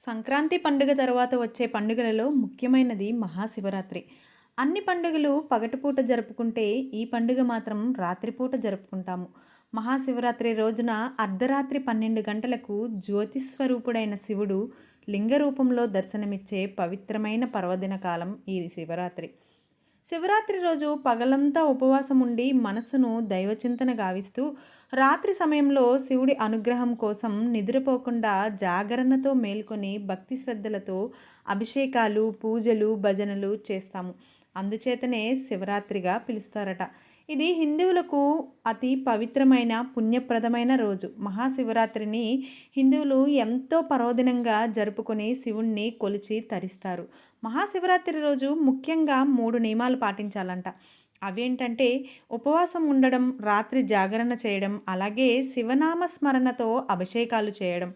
సంక్రాంతి పండుగ తర్వాత వచ్చే పండుగలలో ముఖ్యమైనది మహాశివరాత్రి. అన్ని పండుగలు పగటిపూట జరుపుకుంటే, ఈ పండుగ మాత్రం రాత్రిపూట జరుపుకుంటాము. మహాశివరాత్రి రోజున అర్ధరాత్రి 12 గంటలకు జ్యోతిస్వరూపుడైన శివుడు లింగ రూపంలో దర్శనమిచ్చే పవిత్రమైన పర్వదిన కాలం ఈ శివరాత్రి. శివరాత్రి రోజు పగలంతా ఉపవాసం ఉండి మనస్సును దైవచింతన గావిస్తూ, రాత్రి సమయంలో శివుడి అనుగ్రహం కోసం నిద్రపోకుండా జాగరణతో మేల్కొని భక్తి శ్రద్ధలతో అభిషేకాలు, పూజలు, భజనలు చేస్తాము. అందుచేతనే శివరాత్రిగా పిలుస్తారట. ఇది హిందువులకు అతి పవిత్రమైన పుణ్యప్రదమైన రోజు. మహాశివరాత్రిని హిందువులు ఎంతో పర్వదినంగా జరుపుకొని శివుణ్ణి కొలిచి తరిస్తారు. మహాశివరాత్రి రోజు ముఖ్యంగా 3 నియమాలు పాటించాలంట. అవేంటంటే ఉపవాసం ఉండడం, రాత్రి జాగరణ చేయడం, అలాగే శివనామ స్మరణతో అభిషేకాలు చేయడం.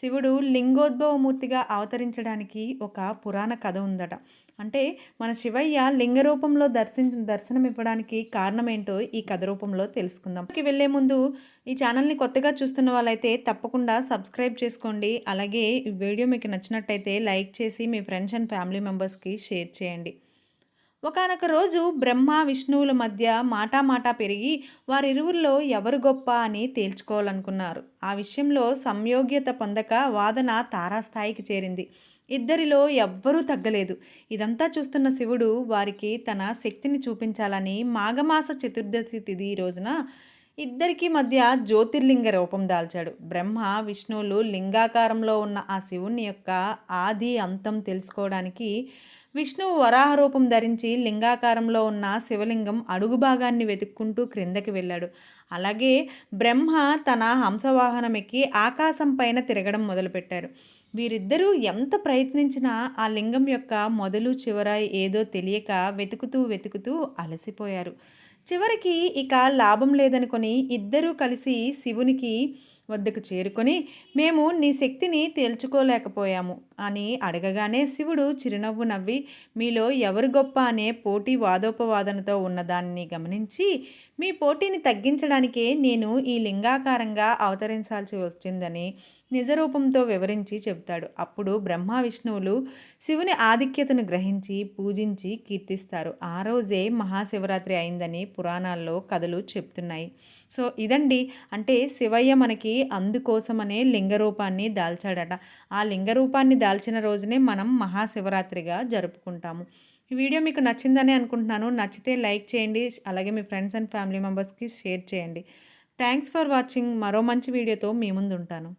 శివుడు లింగోద్భవమూర్తిగా అవతరించడానికి ఒక పురాణ కథ ఉందట. అంటే మన శివయ్య లింగ రూపంలో దర్శనం ఇవ్వడానికి కారణమేంటో ఈ కథ రూపంలో తెలుసుకుందాం. వెళ్ళే ముందు ఈ ఛానల్ని కొత్తగా చూస్తున్న వాళ్ళైతే తప్పకుండా సబ్స్క్రైబ్ చేసుకోండి. అలాగే ఈ వీడియో మీకు నచ్చినట్టయితే లైక్ చేసి మీ ఫ్రెండ్స్ అండ్ ఫ్యామిలీ మెంబర్స్కి షేర్ చేయండి. ఒకానొక రోజు బ్రహ్మ విష్ణువుల మధ్య మాటా పెరిగి వారిరువురిలో ఎవరు గొప్ప అని తేల్చుకోవాలనుకున్నారు. ఆ విషయంలో సంయోగ్యత పొందక వాదన తారాస్థాయికి చేరింది. ఇద్దరిలో ఎవ్వరూ తగ్గలేదు. ఇదంతా చూస్తున్న శివుడు వారికి తన శక్తిని చూపించాలని మాఘమాస చతుర్దశి తిథి రోజున ఇద్దరికి మధ్య జ్యోతిర్లింగ రూపం దాల్చాడు. బ్రహ్మ విష్ణువులు లింగాకారంలో ఉన్న ఆ శివుని యొక్క ఆది అంతం తెలుసుకోవడానికి విష్ణువు వరాహ రూపం ధరించి లింగాకారంలో ఉన్న శివలింగం అడుగు భాగాన్ని వెతుక్కుంటూ క్రిందకి వెళ్ళాడు. అలాగే బ్రహ్మ తన హంసవాహనం ఎక్కి ఆకాశం పైన తిరగడం మొదలుపెట్టారు. వీరిద్దరూ ఎంత ప్రయత్నించినా ఆ లింగం యొక్క మొదలు చివర ఏదో తెలియక వెతుకుతూ అలసిపోయారు. చివరికి ఇక లాభం లేదనుకొని ఇద్దరూ కలిసి శివునికి వద్దకు చేరుకొని, మేము నీ శక్తిని తేల్చుకోలేకపోయాము అని అడగగానే శివుడు చిరునవ్వు నవ్వి, మీలో ఎవరు గొప్ప అనే పోటీ వాదోపవాదనతో ఉన్నదాన్ని గమనించి, మీ పోటీని తగ్గించడానికే నేను ఈ లింగాకారంగా అవతరించాల్సి వచ్చిందని నిజరూపంతో వివరించి చెబుతాడు. అప్పుడు బ్రహ్మ విష్ణువులు శివుని ఆధిక్యతను గ్రహించి పూజించి కీర్తిస్తారు. ఆ రోజే మహాశివరాత్రి అయిందని పురాణాల్లో కథలు చెప్తున్నాయి. సో ఇదండి, అంటే శివయ్య మనకి అందుకోసమనే లింగరూపాన్ని దాల్చాడట. ఆ లింగరూపాన్ని దాల్చిన రోజునే మనం మహాశివరాత్రిగా జరుపుకుంటాము. ఈ వీడియో మీకు నచ్చిందని అనుకుంటున్నాను. నచ్చితే లైక్ చేయండి, అలాగే మీ ఫ్రెండ్స్ అండ్ ఫ్యామిలీ మెంబర్స్కి షేర్ చేయండి. Thanks for watching. మరో మంచి వీడియోతో మీ ముందు ఉంటాను.